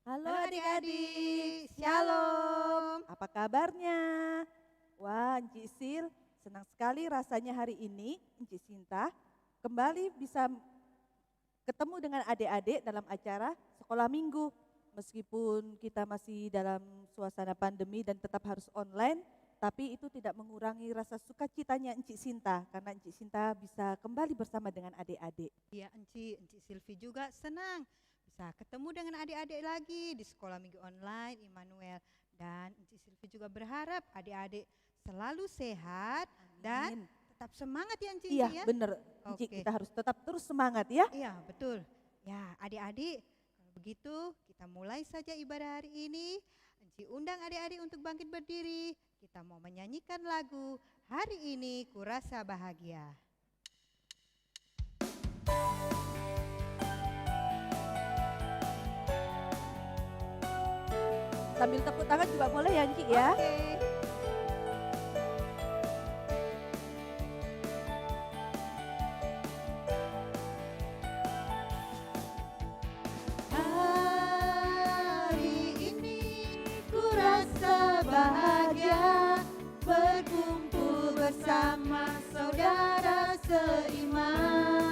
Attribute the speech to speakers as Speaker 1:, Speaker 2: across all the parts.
Speaker 1: Halo adik-adik, shalom. Apa kabarnya? Wah, Enci Sil, senang sekali rasanya hari ini Enci Sinta kembali bisa ketemu dengan adik-adik dalam acara sekolah minggu. Meskipun kita masih dalam suasana pandemi dan tetap harus online, tapi itu tidak mengurangi rasa sukacitanya Enci Sinta karena Enci Sinta bisa kembali bersama dengan adik-adik.
Speaker 2: Iya Enci Silvi juga senang bisa ketemu dengan adik-adik lagi di sekolah minggu online Immanuel. Dan Enci Silvi juga berharap adik-adik selalu sehat dan tetap semangat ya Enci.
Speaker 1: Iya
Speaker 2: ya?
Speaker 1: benar, Enci
Speaker 2: Oke.
Speaker 1: kita harus tetap terus semangat ya.
Speaker 2: Iya betul. Ya adik-adik, kalau begitu kita mulai saja ibadah hari ini. Enci undang adik-adik untuk bangkit berdiri. Kita mau menyanyikan lagu Hari Ini Kurasa Bahagia.
Speaker 1: Sambil tepuk tangan juga boleh ya Enci ya.
Speaker 2: Oke. Hari ini ku rasa bahagia berkumpul bersama saudara seiman.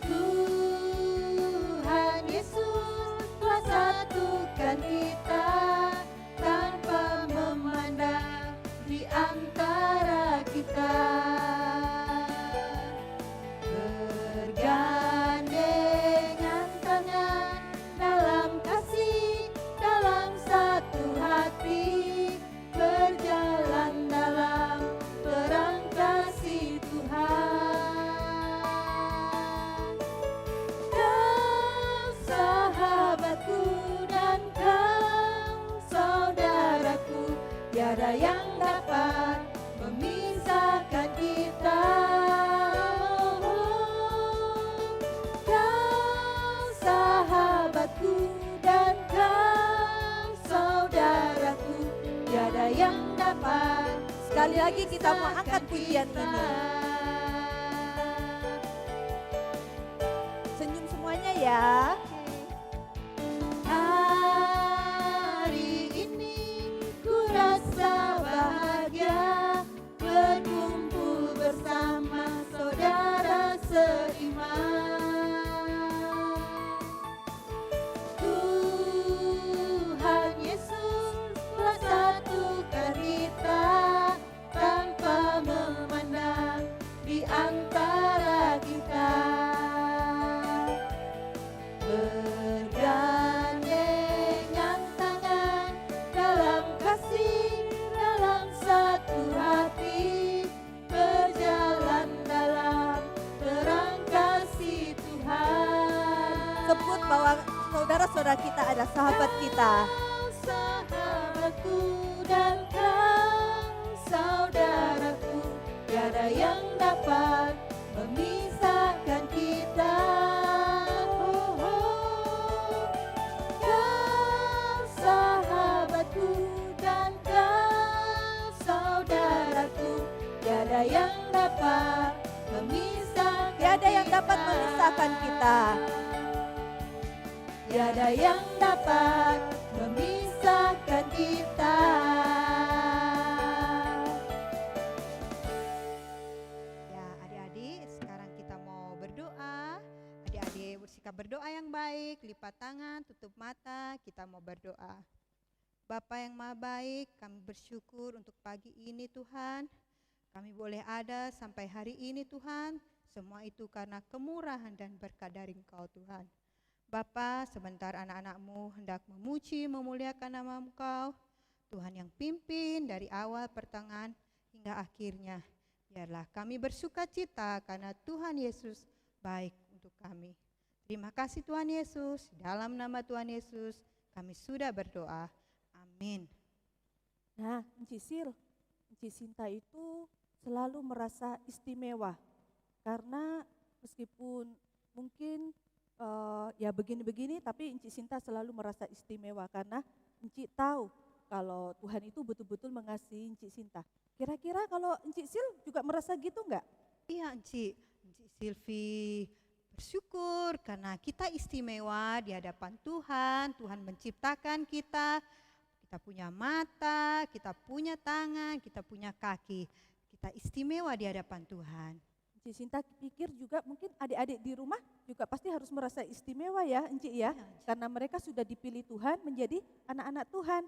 Speaker 2: Tuhan Yesus telah satukan kita tanpa memandang di antara kita. Bergandengan tangan dalam kasih, dalam satu hati, berjalan dalam terang kasih Tuhan. Kau sahabatku dan kau saudaraku, tiada yang dapat memisahkan kita. Kau sahabatku dan kau saudaraku, tiada yang dapat.
Speaker 1: Sekali lagi kita mau angkat pujian ini. Senyum semuanya ya.
Speaker 2: Hari ini ku rasa bahagia berkumpul bersama saudara seiman. Tuhan Yesus telah satukan kita tanpa memandang di antara kita. Bergandengan tangan dalam kasih, dalam satu hati, berjalan dalam terang kasih Tuhan.
Speaker 1: Sebut bahwa saudara-saudara kita adalah sahabat kita.
Speaker 2: Kau sahabatku dan kau saudaraku, tiada yang dapat memisahkan kita. Kau sahabatku dan kau saudaraku, tiada yang dapat memisahkan
Speaker 1: Tiada yang
Speaker 2: kita.
Speaker 1: dapat memisahkan kita. Tiada yang dapat memisahkan kita.
Speaker 2: Ya, adik-adik, sekarang kita mau berdoa. Adik-adik bersikap berdoa yang baik, lipat tangan, tutup mata, kita mau berdoa. Bapa yang Maha Baik, kami bersyukur untuk pagi ini Tuhan. Kami boleh ada sampai hari ini Tuhan. Semua itu karena kemurahan dan berkat dari Engkau Tuhan. Bapa, sebentar anak-anak-Mu hendak memuji, memuliakan nama Engkau. Tuhan yang pimpin dari awal, pertengahan, hingga akhirnya. Biarlah kami bersuka cita karena Tuhan Yesus baik untuk kami. Terima kasih Tuhan Yesus. Dalam nama Tuhan Yesus kami sudah berdoa. Amin.
Speaker 1: Nah, Enci Sil, Enci Sinta itu selalu merasa istimewa. Karena meskipun mungkin ya begini-begini, tapi Enci Sinta selalu merasa istimewa karena Enci tahu kalau Tuhan itu betul-betul mengasihi Enci Sinta. Kira-kira kalau Enci Sil juga merasa gitu enggak?
Speaker 2: Iya Enci Silvi bersyukur karena kita istimewa di hadapan Tuhan. Tuhan menciptakan kita. Kita punya mata, kita punya tangan, kita punya kaki. Kita istimewa di hadapan Tuhan.
Speaker 1: Enci Sinta pikir juga mungkin adik-adik di rumah juga pasti harus merasa istimewa ya Enci ya. Karena mereka sudah dipilih Tuhan menjadi anak-anak Tuhan.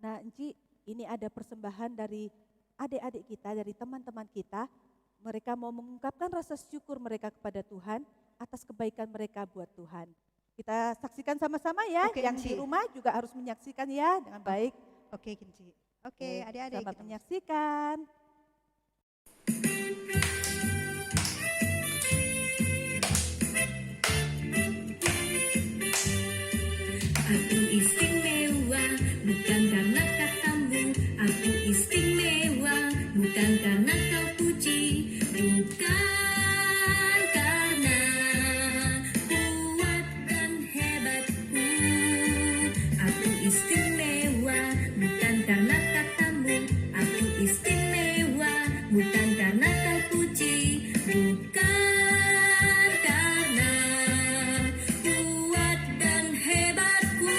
Speaker 1: Nah Enci, ini ada persembahan dari adik-adik kita, dari teman-teman kita. Mereka mau mengungkapkan rasa syukur mereka kepada Tuhan atas kebaikan mereka buat Tuhan. Kita saksikan sama-sama ya.
Speaker 2: Oke,
Speaker 1: Yang
Speaker 2: Enci.
Speaker 1: di rumah juga harus menyaksikan ya dengan baik.
Speaker 2: Oke Enci. Oke adik-adik
Speaker 1: Selamat
Speaker 2: kita
Speaker 1: menyaksikan.
Speaker 3: Aku istimewa bukan karena katamu, aku istimewa bukan karena kau puji, bukan karena kuat dan hebatku. Aku istimewa bukan karena katamu, aku istimewa bukan karena kau puji, bukan karena kuat dan hebatku.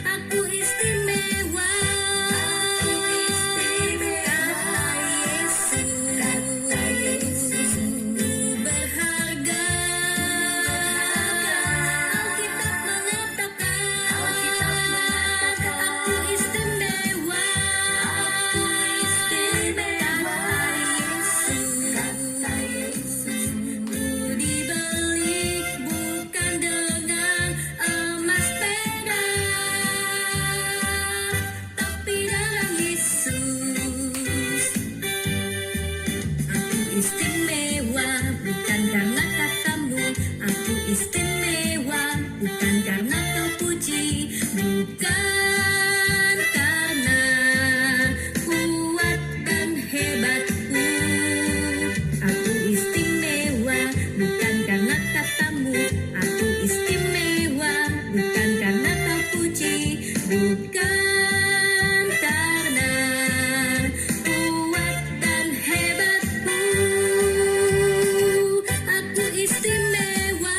Speaker 3: Aku istimewa, kata Yesus berharga. Alkitab mengatakan, aku istimewa, kata Yesus. Ku dibeli bukan dengan emas perak, tapi darah Yesus. Aku istimewa bukan karena katamu, aku istimewa bukan karena kau puji, bukan karena kuat dan hebatku. Aku istimewa bukan karena katamu, aku istimewa bukan karena kau puji, bukan karena kuat dan hebatku. Aku istimewa,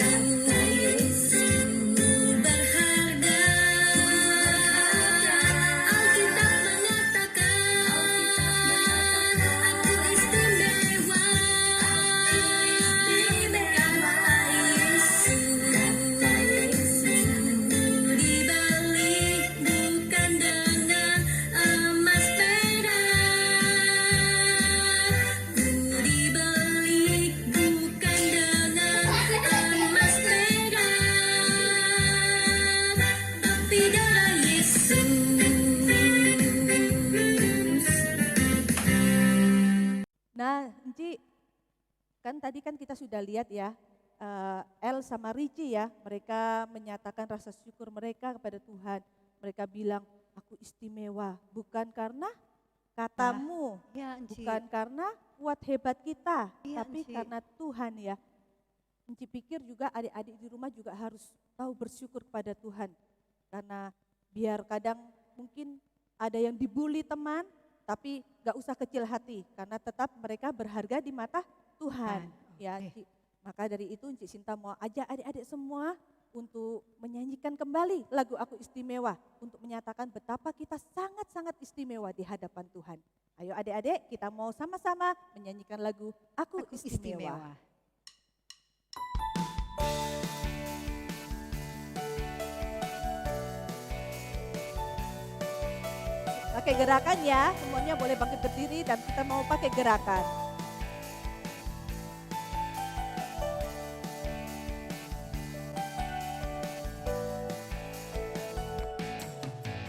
Speaker 3: kata Yesus berharga. Alkitab mengatakan, aku istimewa, kata Yesus. Ku dibeli bukan dengan emas perak, ku dibeli bukan dengan emas perak, tapi darah Yesus.
Speaker 1: Nah, Enci, kan tadi kan kita sudah lihat ya, El sama Ricci ya, mereka menyatakan rasa syukur mereka kepada Tuhan. Mereka bilang, aku istimewa, bukan karena katamu,
Speaker 2: Ya Enci.
Speaker 1: bukan karena kuat hebat kita,
Speaker 2: Iya,
Speaker 1: tapi
Speaker 2: Enci.
Speaker 1: karena Tuhan ya. Enci pikir juga adik-adik di rumah juga harus tahu bersyukur kepada Tuhan. Karena biar kadang mungkin ada yang dibully teman, tapi gak usah kecil hati karena tetap mereka berharga di mata Tuhan. Ya,
Speaker 2: Oke.
Speaker 1: maka dari itu Cik Sinta mau ajak adik-adik semua untuk menyanyikan kembali lagu Aku Istimewa untuk menyatakan betapa kita sangat-sangat istimewa di hadapan Tuhan. Ayo adik-adik, kita mau sama-sama menyanyikan lagu Aku Istimewa. Pakai gerakan ya, semuanya boleh bangkit berdiri dan kita mau pakai gerakan.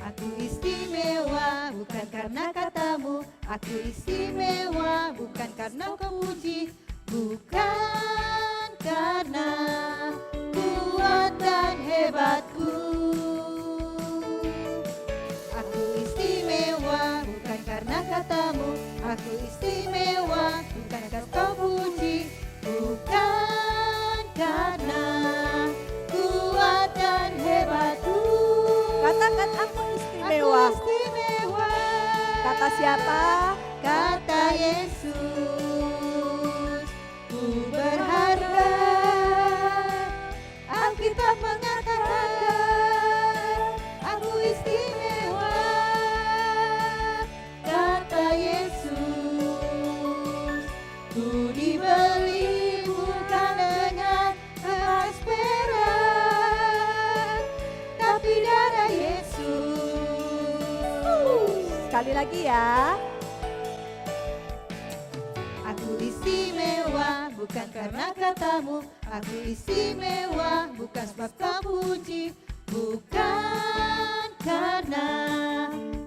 Speaker 2: Aku istimewa bukan karena katamu, aku istimewa bukan karena kau puji, bukan karena kuat dan hebatku. Aku istimewa bukan karena katamu, aku istimewa bukan karena kau puji, bukan karena kuat dan hebatku.
Speaker 1: Katakan aku istimewa.
Speaker 2: Aku istimewa.
Speaker 1: Kata siapa?
Speaker 2: Kata Yesus, ku berharga. Alkitab mengatakan, aku istimewa. Kata Yesus, ku dibeli bukan dengan emas perak, tapi darah Yesus.
Speaker 1: Sekali lagi ya.
Speaker 2: Aku istimewa bukan karena katamu, aku istimewa bukan sebab kau puji, bukan karena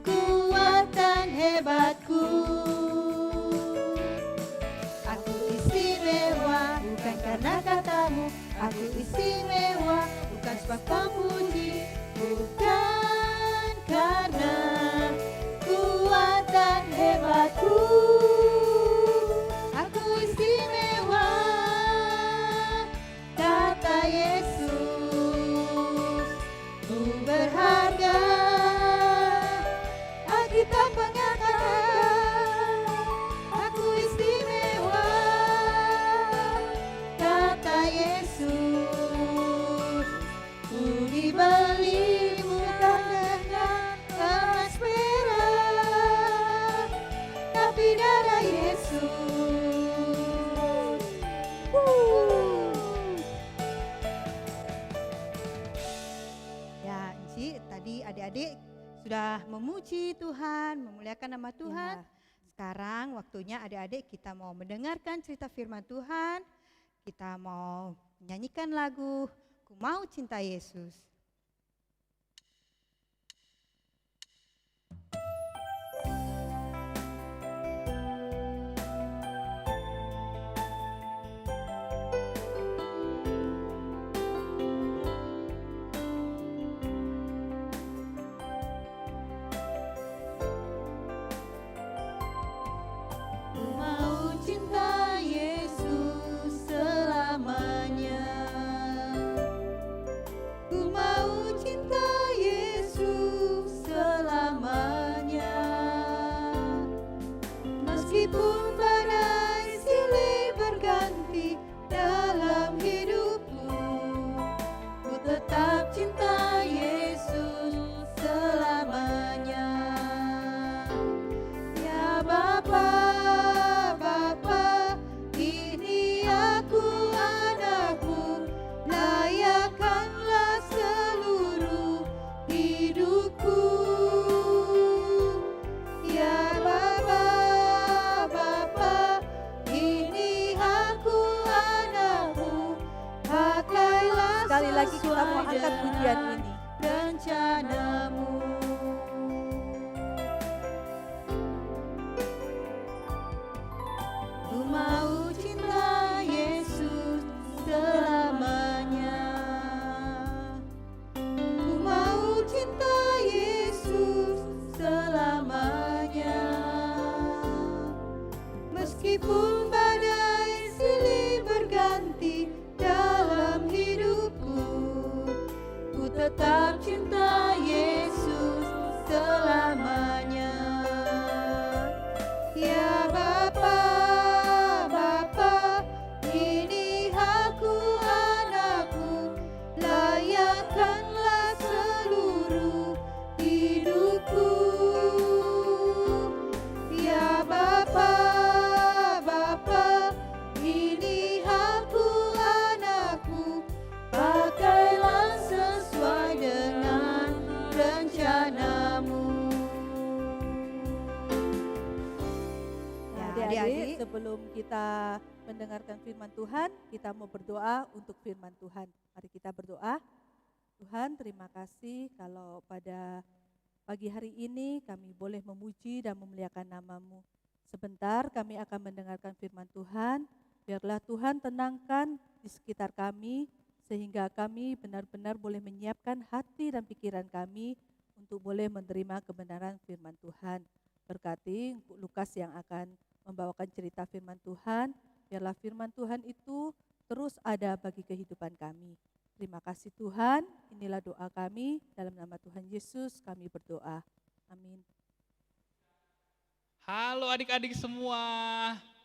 Speaker 2: kuat dan hebatku. Aku istimewa bukan karena katamu, aku istimewa bukan sebab kau puji, bukan karena kuat dan hebatku. Aku istimewa, kata Yesus, ku berharga. Alkitab mengatakan, aku istimewa, kata Yesus, ku dibeli bukan dengan emas perak, tapi darah Yesus. Ya, Enci, tadi adik-adik sudah memuji Tuhan, memuliakan nama Tuhan.
Speaker 1: Ya.
Speaker 2: Sekarang waktunya adik-adik kita mau mendengarkan cerita firman Tuhan. Kita mau menyanyikan lagu Ku Mau Cinta Yesus. Ku mau cinta Yesus selamanya. Ku mau cinta Yesus selamanya. Meskipun badai silih berganti dalam hidupku, ku tetap cinta Yesus selamanya. Ya Bapa, Bapa, hidupku. Ya Bapa, Bapa, ini aku anakku, pakailah sesuai dengan rencanamu.
Speaker 1: Nah,
Speaker 2: Ya,
Speaker 1: adik-adik,
Speaker 2: adik-adik.
Speaker 1: sebelum kita mendengarkan firman Tuhan, kita mau berdoa untuk firman Tuhan. Mari kita berdoa. Tuhan, terima kasih kalau pada pagi hari ini kami boleh memuji dan memuliakan nama-Mu. Sebentar kami akan mendengarkan firman Tuhan. Biarlah Tuhan tenangkan di sekitar kami, sehingga kami benar-benar boleh menyiapkan hati dan pikiran kami untuk boleh menerima kebenaran firman Tuhan. Berkati Lukas yang akan membawakan cerita firman Tuhan. Biarlah firman Tuhan itu terus ada bagi kehidupan kami. Terima kasih Tuhan, inilah doa kami, dalam nama Tuhan Yesus kami berdoa. Amin.
Speaker 4: Halo adik-adik semua.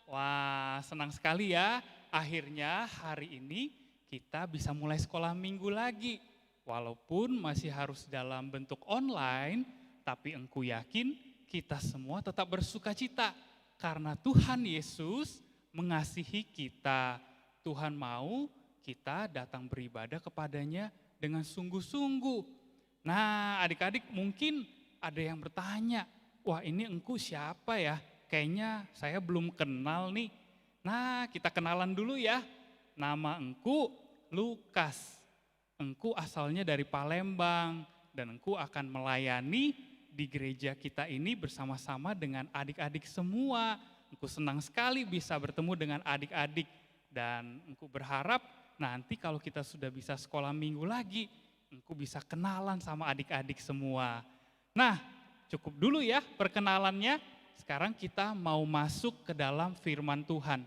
Speaker 4: Wah, senang sekali ya. Akhirnya hari ini kita bisa mulai sekolah minggu lagi. Walaupun masih harus dalam bentuk online, tapi engkau yakin kita semua tetap bersuka cita. Karena Tuhan Yesus mengasihi kita. Tuhan mau kita datang beribadah kepadanya dengan sungguh-sungguh. Nah, adik-adik mungkin ada yang bertanya, wah ini engkau siapa ya? Kayaknya saya belum kenal nih. Nah, kita kenalan dulu ya. Nama engkau Lukas. Engkau asalnya dari Palembang dan engkau akan melayani di gereja kita ini bersama-sama dengan adik-adik semua. Engkau senang sekali bisa bertemu dengan adik-adik dan engkau berharap nanti kalau kita sudah bisa sekolah minggu lagi, engkau bisa kenalan sama adik-adik semua. Nah, cukup dulu ya perkenalannya. Sekarang kita mau masuk ke dalam firman Tuhan.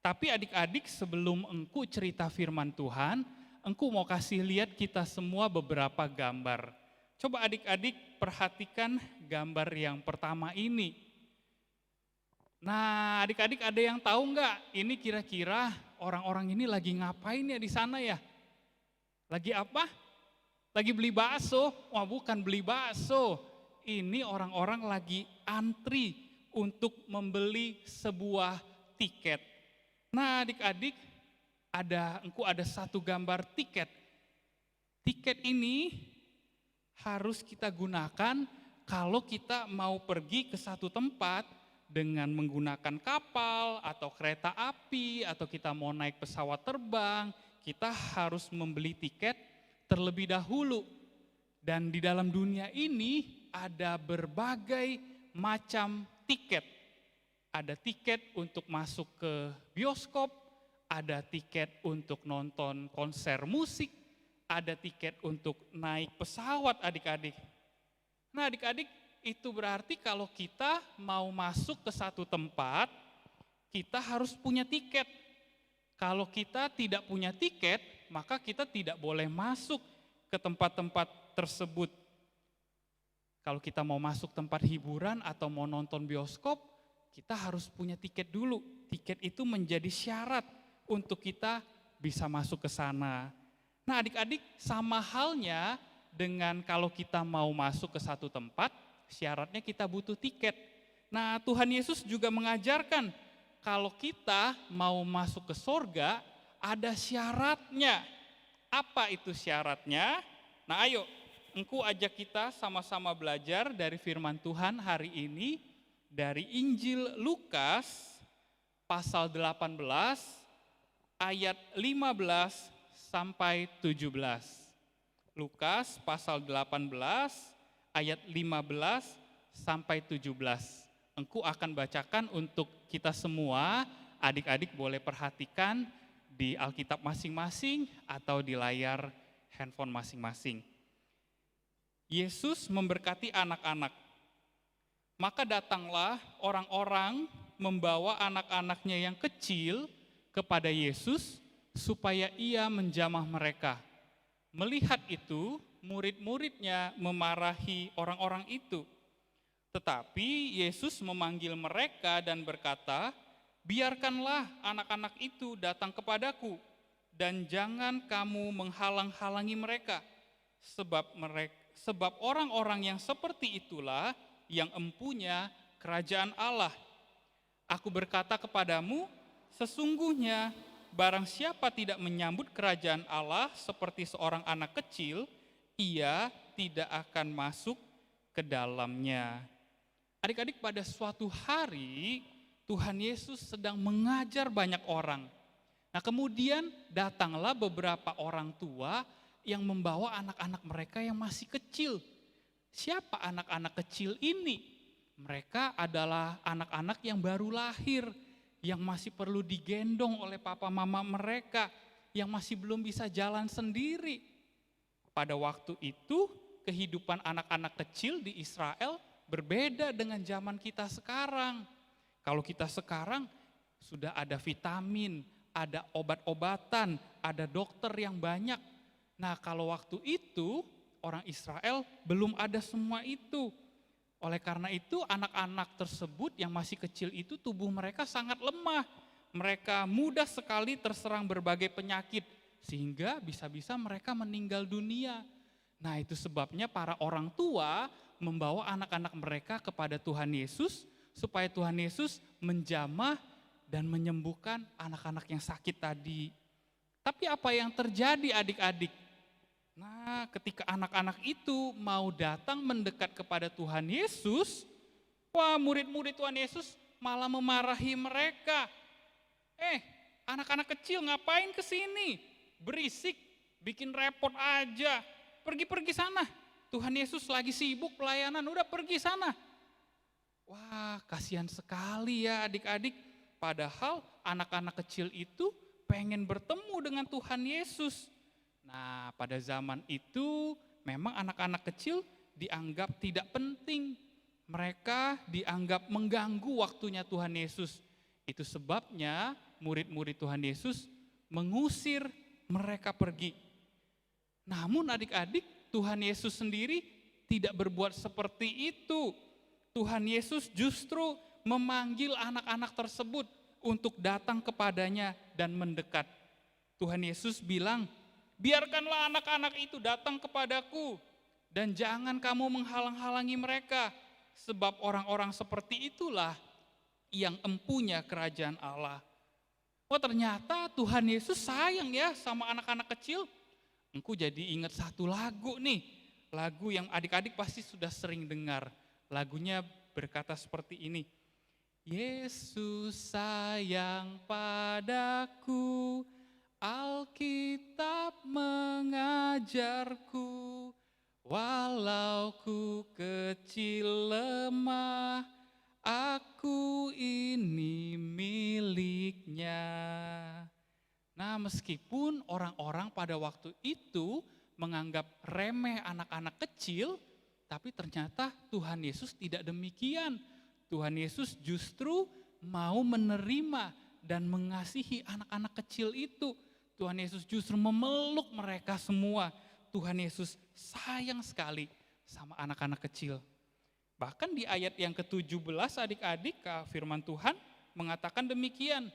Speaker 4: Tapi adik-adik sebelum engkau cerita firman Tuhan, engkau mau kasih lihat kita semua beberapa gambar. Coba adik-adik perhatikan gambar yang pertama ini. Nah, adik-adik ada yang tahu nggak? Ini kira-kira orang-orang ini lagi ngapain ya di sana ya? Lagi apa? Lagi beli bakso? Wah, bukan beli bakso. Ini orang-orang lagi antri untuk membeli sebuah tiket. Nah, adik-adik engkau ada satu gambar tiket. Tiket ini harus kita gunakan kalau kita mau pergi ke satu tempat dengan menggunakan kapal atau kereta api atau kita mau naik pesawat terbang, kita harus membeli tiket terlebih dahulu. Dan di dalam dunia ini ada berbagai macam tiket. Ada tiket untuk masuk ke bioskop, ada tiket untuk nonton konser musik, ada tiket untuk naik pesawat adik-adik. Nah adik-adik, itu berarti kalau kita mau masuk ke satu tempat, kita harus punya tiket. Kalau kita tidak punya tiket, maka kita tidak boleh masuk ke tempat-tempat tersebut. Kalau kita mau masuk tempat hiburan atau mau nonton bioskop, kita harus punya tiket dulu. Tiket itu menjadi syarat untuk kita bisa masuk ke sana. Nah adik-adik, sama halnya dengan kalau kita mau masuk ke satu tempat, syaratnya kita butuh tiket. Nah Tuhan Yesus juga mengajarkan kalau kita mau masuk ke sorga ada syaratnya. Apa itu syaratnya? Nah ayo engkau ajak kita sama-sama belajar dari firman Tuhan hari ini dari Injil Lukas pasal 18 ayat 15 sampai 17. Lukas pasal 18 ayat 15 sampai 17. Engkau akan bacakan untuk kita semua, adik-adik boleh perhatikan di Alkitab masing-masing atau di layar handphone masing-masing. Yesus memberkati anak-anak. Maka datanglah orang-orang membawa anak-anaknya yang kecil kepada Yesus supaya ia menjamah mereka. Melihat itu, murid-muridnya memarahi orang-orang itu. Tetapi Yesus memanggil mereka dan berkata, biarkanlah anak-anak itu datang kepadaku, dan jangan kamu menghalang-halangi mereka, Sebab orang-orang yang seperti itulah yang empunya kerajaan Allah. Aku berkata kepadamu, sesungguhnya barang siapa tidak menyambut kerajaan Allah seperti seorang anak kecil, ia tidak akan masuk ke dalamnya. Adik-adik, pada suatu hari Tuhan Yesus sedang mengajar banyak orang. Nah, kemudian datanglah beberapa orang tua yang membawa anak-anak mereka yang masih kecil. Siapa anak-anak kecil ini? Mereka adalah anak-anak yang baru lahir, yang masih perlu digendong oleh papa mama mereka, yang masih belum bisa jalan sendiri. Pada waktu itu, kehidupan anak-anak kecil di Israel berbeda dengan zaman kita sekarang. Kalau kita sekarang sudah ada vitamin, ada obat-obatan, ada dokter yang banyak. Nah, kalau waktu itu orang Israel belum ada semua itu. Oleh karena itu anak-anak tersebut yang masih kecil itu tubuh mereka sangat lemah. Mereka mudah sekali terserang berbagai penyakit sehingga bisa-bisa mereka meninggal dunia. Nah, itu sebabnya para orang tua membawa anak-anak mereka kepada Tuhan Yesus supaya Tuhan Yesus menjamah dan menyembuhkan anak-anak yang sakit tadi. Tapi apa yang terjadi adik-adik? Nah, ketika anak-anak itu mau datang mendekat kepada Tuhan Yesus, wah, murid-murid Tuhan Yesus malah memarahi mereka. Anak-anak kecil ngapain ke sini? Berisik, bikin repot aja. Pergi-pergi sana. Tuhan Yesus lagi sibuk pelayanan, udah pergi sana. Wah, kasihan sekali ya adik-adik. Padahal anak-anak kecil itu pengen bertemu dengan Tuhan Yesus. Nah, pada zaman itu memang anak-anak kecil dianggap tidak penting. Mereka dianggap mengganggu waktunya Tuhan Yesus. Itu sebabnya murid-murid Tuhan Yesus mengusir mereka pergi. Namun adik-adik, Tuhan Yesus sendiri tidak berbuat seperti itu. Tuhan Yesus justru memanggil anak-anak tersebut untuk datang kepadanya dan mendekat. Tuhan Yesus bilang, biarkanlah anak-anak itu datang kepadaku dan jangan kamu menghalang-halangi mereka, sebab orang-orang seperti itulah yang empunya kerajaan Allah. Oh, ternyata Tuhan Yesus sayang ya sama anak-anak kecil. Engkau jadi ingat satu lagu nih, lagu yang adik-adik pasti sudah sering dengar. Lagunya berkata seperti ini, Yesus sayang padaku, Alkitab mengajarku, walau ku kecil lemah, aku ini miliknya. Nah, meskipun orang-orang pada waktu itu menganggap remeh anak-anak kecil, tapi ternyata Tuhan Yesus tidak demikian. Tuhan Yesus justru mau menerima dan mengasihi anak-anak kecil itu. Tuhan Yesus justru memeluk mereka semua. Tuhan Yesus sayang sekali sama anak-anak kecil. Bahkan di ayat yang ke-17 adik-adik, firman Tuhan mengatakan demikian.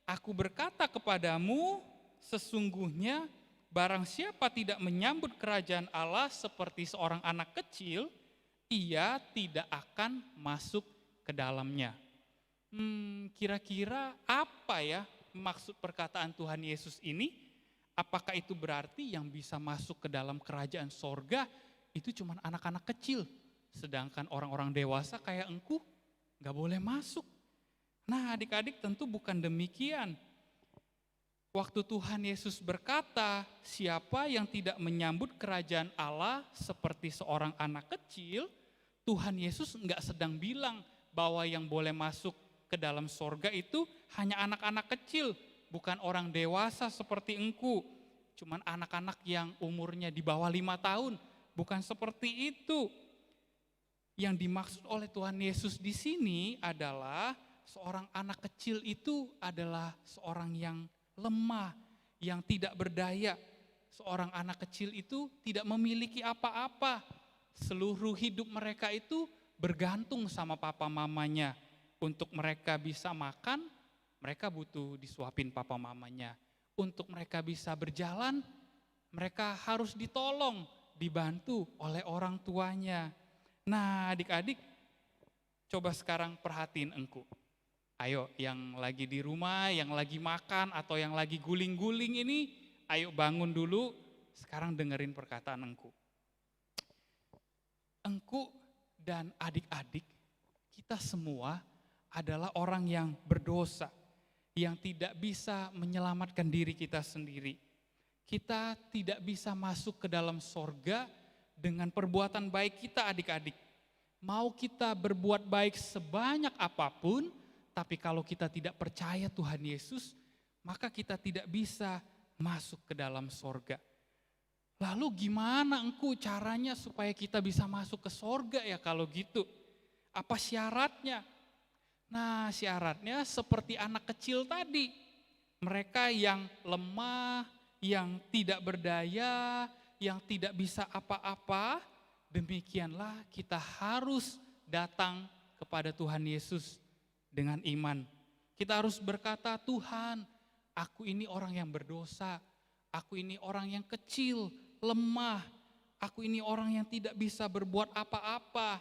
Speaker 4: Aku berkata kepadamu, sesungguhnya barang siapa tidak menyambut kerajaan Allah seperti seorang anak kecil, ia tidak akan masuk ke dalamnya. Kira-kira apa ya maksud perkataan Tuhan Yesus ini? Apakah itu berarti yang bisa masuk ke dalam kerajaan sorga itu cuma anak-anak kecil, sedangkan orang-orang dewasa kayak engkau gak boleh masuk? Nah, adik-adik, tentu bukan demikian. Waktu Tuhan Yesus berkata, siapa yang tidak menyambut kerajaan Allah seperti seorang anak kecil, Tuhan Yesus enggak sedang bilang bahwa yang boleh masuk ke dalam sorga itu hanya anak-anak kecil, bukan orang dewasa seperti engkau, cuman anak-anak yang umurnya di bawah 5 tahun, bukan seperti itu. Yang dimaksud oleh Tuhan Yesus di sini adalah seorang anak kecil itu adalah seorang yang lemah, yang tidak berdaya. Seorang anak kecil itu tidak memiliki apa-apa. Seluruh hidup mereka itu bergantung sama papa mamanya. Untuk mereka bisa makan, mereka butuh disuapin papa mamanya. Untuk mereka bisa berjalan, mereka harus ditolong dibantu oleh orang tuanya. Nah, adik-adik, coba sekarang perhatiin engku. Ayo, yang lagi di rumah, yang lagi makan, atau yang lagi guling-guling ini, ayo bangun dulu, sekarang dengerin perkataan engku. Engku dan adik-adik, kita semua adalah orang yang berdosa, yang tidak bisa menyelamatkan diri kita sendiri. Kita tidak bisa masuk ke dalam sorga dengan perbuatan baik kita, adik-adik. Mau kita berbuat baik sebanyak apapun, tapi kalau kita tidak percaya Tuhan Yesus, maka kita tidak bisa masuk ke dalam sorga. Lalu gimana engku caranya supaya kita bisa masuk ke sorga ya kalau gitu? Apa syaratnya? Nah, syaratnya seperti anak kecil tadi. Mereka yang lemah, yang tidak berdaya, yang tidak bisa apa-apa, demikianlah kita harus datang kepada Tuhan Yesus dengan iman. Kita harus berkata, Tuhan, aku ini orang yang berdosa, aku ini orang yang kecil, lemah, aku ini orang yang tidak bisa berbuat apa-apa.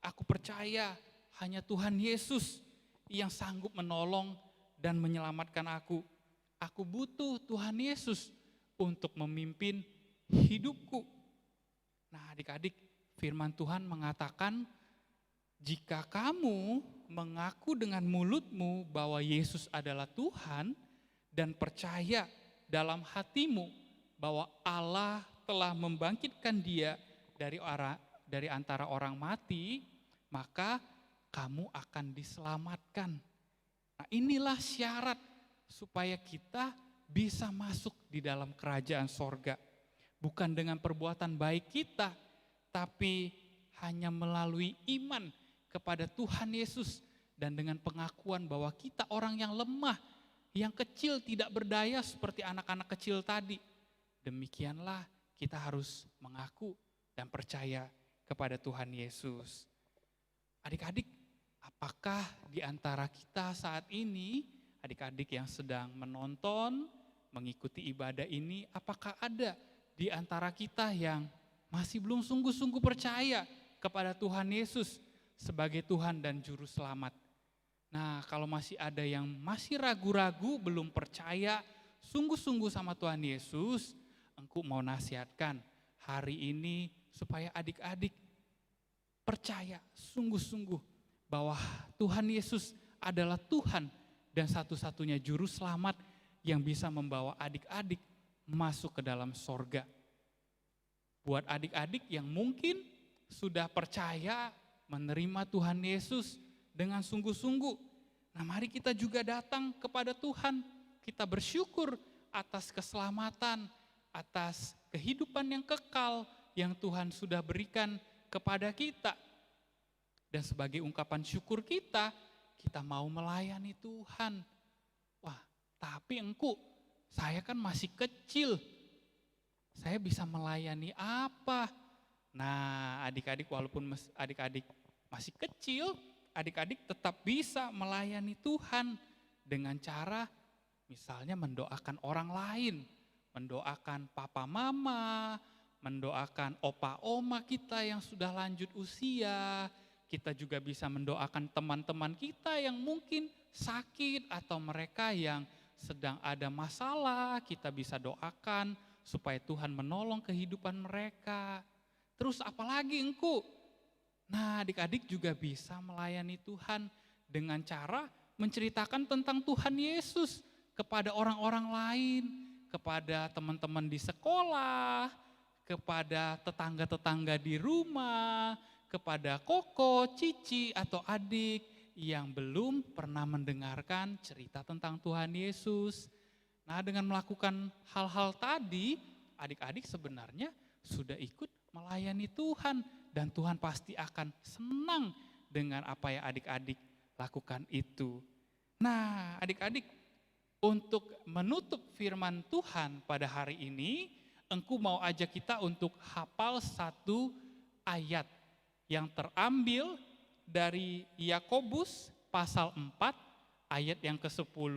Speaker 4: Aku percaya hanya Tuhan Yesus yang sanggup menolong dan menyelamatkan aku. Aku butuh Tuhan Yesus untuk memimpin hidupku. Nah, adik-adik, firman Tuhan mengatakan, jika kamu mengaku dengan mulutmu bahwa Yesus adalah Tuhan dan percaya dalam hatimu bahwa Allah telah membangkitkan dia dari antara orang mati, maka kamu akan diselamatkan. Nah, inilah syarat supaya kita bisa masuk di dalam kerajaan sorga. Bukan dengan perbuatan baik kita, tapi hanya melalui iman kepada Tuhan Yesus dan dengan pengakuan bahwa kita orang yang lemah, yang kecil, tidak berdaya seperti anak-anak kecil tadi. Demikianlah kita harus mengaku dan percaya kepada Tuhan Yesus. Adik-adik, apakah di antara kita saat ini, adik-adik yang sedang menonton, mengikuti ibadah ini, apakah ada di antara kita yang masih belum sungguh-sungguh percaya kepada Tuhan Yesus sebagai Tuhan dan Juru Selamat? Nah, kalau masih ada yang masih ragu-ragu, belum percaya sungguh-sungguh sama Tuhan Yesus, engkau mau nasihatkan hari ini supaya adik-adik percaya sungguh-sungguh bahwa Tuhan Yesus adalah Tuhan dan satu-satunya Juru Selamat yang bisa membawa adik-adik masuk ke dalam sorga. Buat adik-adik yang mungkin sudah percaya menerima Tuhan Yesus dengan sungguh-sungguh, nah mari kita juga datang kepada Tuhan. Kita bersyukur atas keselamatan, atas kehidupan yang kekal yang Tuhan sudah berikan kepada kita. Dan sebagai ungkapan syukur kita, kita mau melayani Tuhan. Wah, tapi engkau, saya kan masih kecil. Saya bisa melayani apa? Nah, adik-adik walaupun adik-adik masih kecil, adik-adik tetap bisa melayani Tuhan dengan cara misalnya mendoakan orang lain, mendoakan papa mama, mendoakan opa oma kita yang sudah lanjut usia. Kita juga bisa mendoakan teman-teman kita yang mungkin sakit atau mereka yang sedang ada masalah, kita bisa doakan supaya Tuhan menolong kehidupan mereka. Terus apalagi engkau? Nah, adik-adik juga bisa melayani Tuhan dengan cara menceritakan tentang Tuhan Yesus kepada orang-orang lain, kepada teman-teman di sekolah, kepada tetangga-tetangga di rumah, kepada koko, cici, atau adik yang belum pernah mendengarkan cerita tentang Tuhan Yesus. Nah, dengan melakukan hal-hal tadi, adik-adik sebenarnya sudah ikut melayani Tuhan dan Tuhan pasti akan senang dengan apa yang adik-adik lakukan itu. Nah, adik-adik, untuk menutup firman Tuhan pada hari ini, engkau mau ajak kita untuk hafal satu ayat yang terambil dari Yakobus pasal 4 ayat yang ke-10.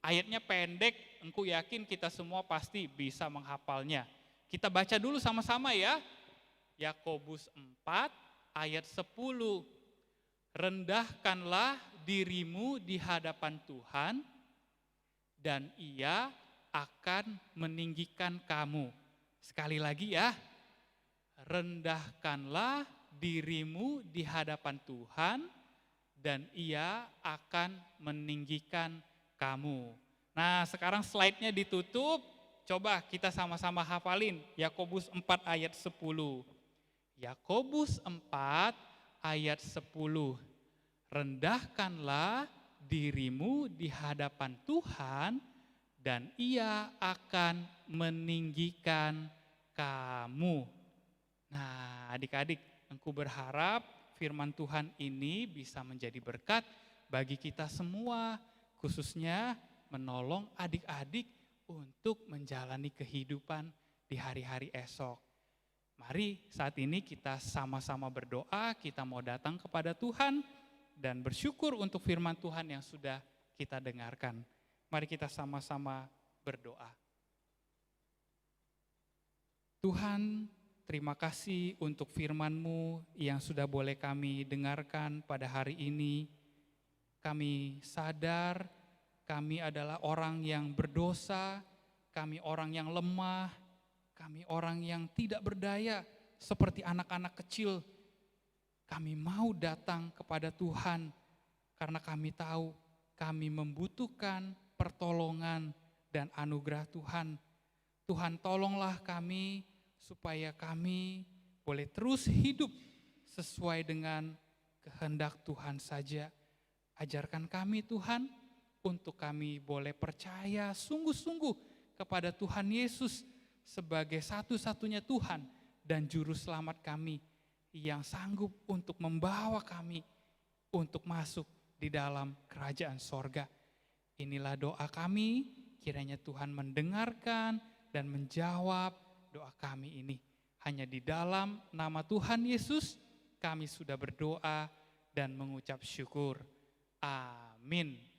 Speaker 4: Ayatnya pendek, engkau yakin kita semua pasti bisa menghafalnya. Kita baca dulu sama-sama ya. Yakobus 4 ayat 10. Rendahkanlah dirimu di hadapan Tuhan dan Ia akan meninggikan kamu. Sekali lagi ya. Rendahkanlah dirimu di hadapan Tuhan dan Ia akan meninggikan kamu. Nah, sekarang slide-nya ditutup. Coba kita sama-sama hafalin Yakobus 4 ayat 10. Yakobus 4 ayat 10. Rendahkanlah dirimu di hadapan Tuhan dan Ia akan meninggikan kamu. Nah, adik-adik, engkau berharap firman Tuhan ini bisa menjadi berkat bagi kita semua, khususnya menolong adik-adik untuk menjalani kehidupan di hari-hari esok. Mari saat ini kita sama-sama berdoa, kita mau datang kepada Tuhan dan bersyukur untuk firman Tuhan yang sudah kita dengarkan. Mari kita sama-sama berdoa. Tuhan, terima kasih untuk firman-Mu yang sudah boleh kami dengarkan pada hari ini. Kami sadar kami adalah orang yang berdosa, kami orang yang lemah, kami orang yang tidak berdaya seperti anak-anak kecil. Kami mau datang kepada Tuhan karena kami tahu kami membutuhkan pertolongan dan anugerah Tuhan. Tuhan, tolonglah kami supaya kami boleh terus hidup sesuai dengan kehendak Tuhan saja. Ajarkan kami Tuhan, untuk kami boleh percaya sungguh-sungguh kepada Tuhan Yesus sebagai satu-satunya Tuhan dan Juru Selamat kami yang sanggup untuk membawa kami untuk masuk di dalam kerajaan sorga. Inilah doa kami, kiranya Tuhan mendengarkan dan menjawab doa kami ini. Hanya di dalam nama Tuhan Yesus kami sudah berdoa dan mengucap syukur. Amin.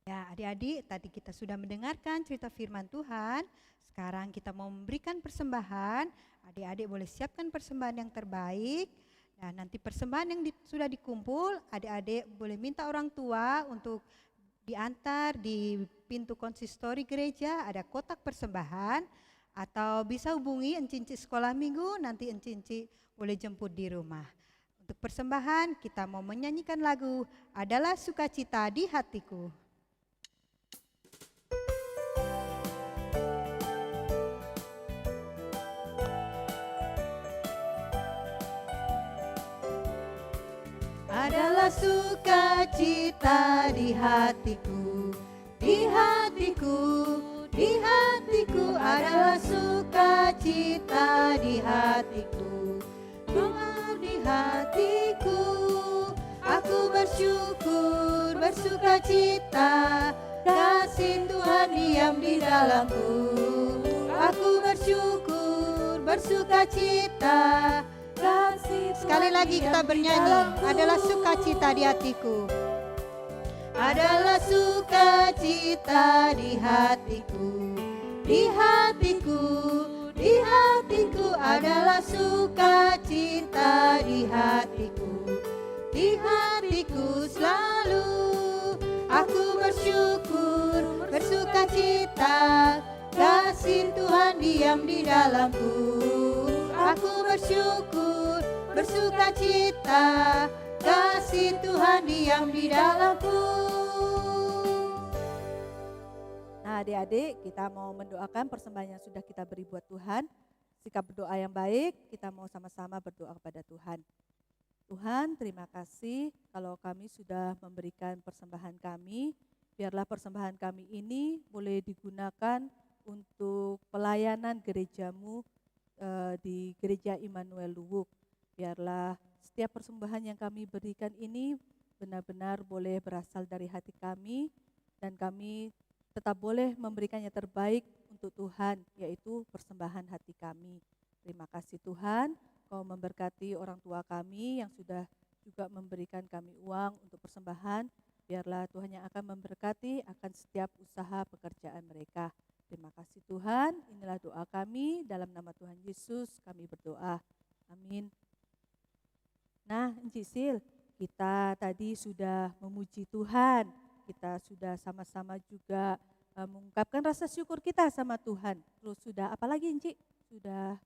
Speaker 2: Ya, adik-adik, tadi kita sudah mendengarkan cerita firman Tuhan. Sekarang kita mau memberikan persembahan. Adik-adik boleh siapkan persembahan yang terbaik. Dan nanti persembahan yang sudah dikumpul, adik-adik boleh minta orang tua untuk diantar di pintu konsistori gereja, ada kotak persembahan. Atau bisa hubungi Encinci Sekolah Minggu, nanti Encinci boleh jemput di rumah. Untuk persembahan, kita mau menyanyikan lagu Adalah Sukacita di Hatiku. Adalah sukacita di hatiku, di hatiku, di hatiku. Adalah sukacita di hatiku, doa di hatiku. Aku bersyukur, bersukacita, kasih Tuhan diam di dalamku. Aku bersyukur, bersukacita, sekali lagi kita bernyanyi, adalah sukacita di hatiku. Adalah sukacita di hatiku, di hatiku, di hatiku. Adalah sukacita di hatiku, di hatiku selalu. Aku bersyukur, bersukacita, kasih Tuhan diam di dalamku. Aku bersyukur, bersukacita, kasih Tuhan diam di dalamku.
Speaker 1: Nah, adik-adik, kita mau mendoakan persembahan yang sudah kita beri buat Tuhan. Sikap berdoa yang baik, kita mau sama-sama berdoa kepada Tuhan. Tuhan, terima kasih kalau kami sudah memberikan persembahan kami. Biarlah persembahan kami ini boleh digunakan untuk pelayanan gerejamu di Gereja Immanuel Luwuk. Biarlah setiap persembahan yang kami berikan ini benar-benar boleh berasal dari hati kami dan kami tetap boleh memberikan yang terbaik untuk Tuhan, yaitu persembahan hati kami. Terima kasih Tuhan, Kau memberkati orang tua kami yang sudah juga memberikan kami uang untuk persembahan. Biarlah Tuhan yang akan memberkati akan setiap usaha pekerjaan mereka. Terima kasih Tuhan, inilah doa kami, dalam nama Tuhan Yesus kami berdoa. Amin. Nah, Encik Sil, kita tadi sudah memuji Tuhan, kita sudah sama-sama juga mengungkapkan rasa syukur kita sama Tuhan. Terus sudah apalagi Encik? Sudah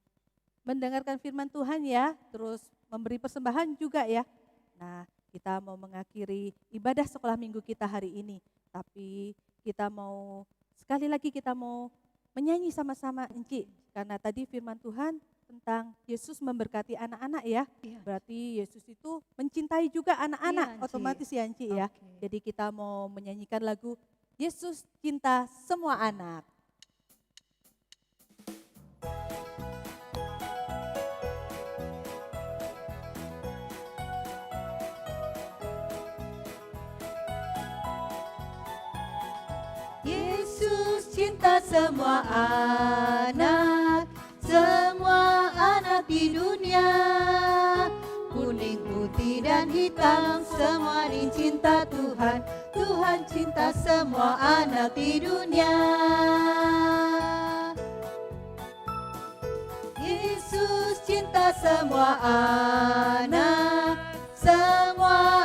Speaker 1: mendengarkan firman Tuhan ya, terus memberi persembahan juga ya. Nah, kita mau mengakhiri ibadah sekolah minggu kita hari ini, tapi kita mau sekali lagi kita mau menyanyi sama-sama Encik, karena tadi firman Tuhan tentang Yesus memberkati anak-anak ya.
Speaker 2: Iya.
Speaker 1: Berarti Yesus itu mencintai juga anak-anak,
Speaker 2: Iya, Encik.
Speaker 1: otomatis ya Encik ya.
Speaker 2: Oke.
Speaker 1: Jadi kita mau menyanyikan lagu Yesus cinta semua anak.
Speaker 2: Yesus cinta semua anak di dunia. Kuning, putih, dan hitam, semua dicinta Tuhan. Tuhan cinta semua anak di dunia. Yesus cinta semua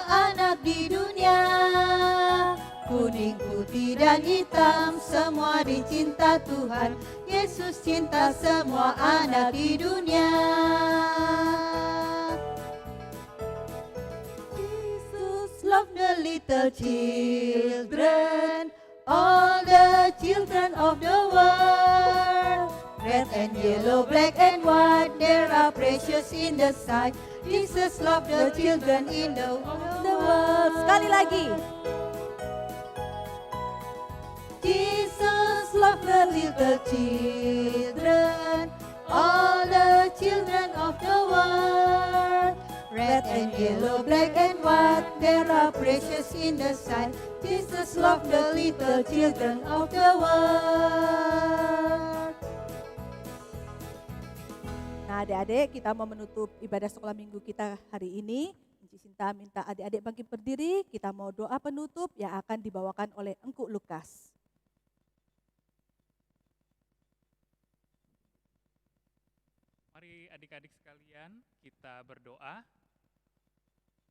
Speaker 2: anak di dunia. Kuning, putih, dan hitam, semua dicinta Tuhan. Yesus cinta semua anak di dunia. Jesus love the little children, all the children of the world. Red and yellow, black and white, they are precious in the sight. Jesus love the children in the world.
Speaker 1: Sekali lagi.
Speaker 2: Jesus loved the little children, all the children of the world. Red and yellow, black and white, they are precious in the sight. Jesus loved the little children of the world.
Speaker 1: Nah adik-adik, kita mau menutup ibadah sekolah minggu kita hari ini. Encik Sinta minta adik-adik bangkit berdiri, kita mau doa penutup yang akan dibawakan oleh Engku Lukas.
Speaker 4: Mari adik-adik sekalian kita berdoa.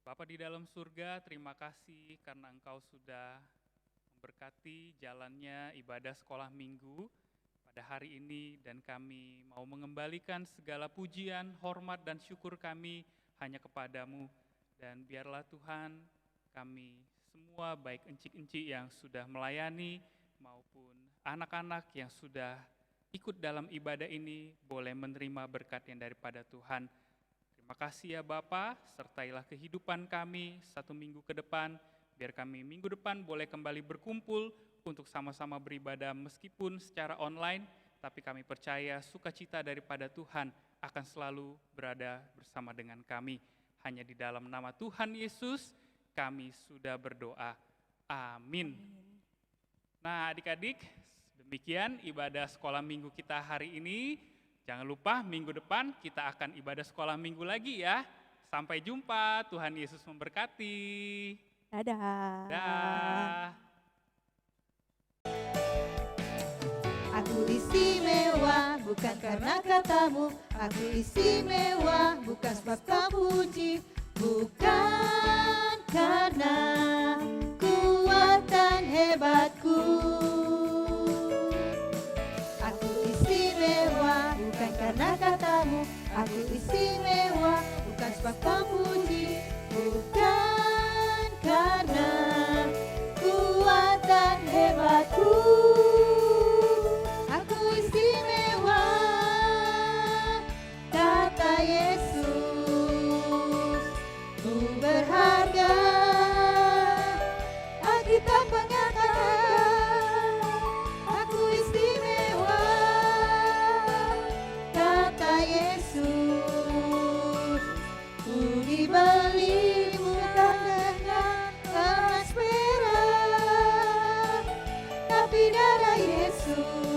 Speaker 4: Bapa di dalam surga, terima kasih karena Engkau sudah memberkati jalannya ibadah sekolah minggu pada hari ini, dan kami mau mengembalikan segala pujian, hormat, dan syukur kami hanya kepadamu. Dan biarlah Tuhan kami semua, baik encik-encik yang sudah melayani maupun anak-anak yang sudah ikut dalam ibadah ini, boleh menerima berkat yang daripada Tuhan. Terima kasih ya Bapa, sertailah kehidupan kami 1 minggu ke depan, biar kami minggu depan boleh kembali berkumpul untuk sama-sama beribadah meskipun secara online, tapi kami percaya sukacita daripada Tuhan akan selalu berada bersama dengan kami. Hanya di dalam nama Tuhan Yesus kami sudah berdoa. Amin. Nah adik-adik, demikian ibadah sekolah minggu kita hari ini. Jangan lupa minggu depan kita akan ibadah sekolah minggu lagi ya. Sampai jumpa, Tuhan Yesus memberkati.
Speaker 1: Dadah.
Speaker 4: Dah.
Speaker 2: Aku istimewa bukan karena katamu. Aku istimewa bukan sebab kau puji. Bukan karena kuatan hebatku. Aku istimewa bukan karena katamu. Aku istimewa bukan sebab kau puji. Bukan karena kuatan hebatku. Aku istimewa, kata Yesus. Ku berharga, Alkitab mengatakan. Aku istimewa, kata Yesus. Ku dibeli bukan dengan emas perak, tapi darah Yesus.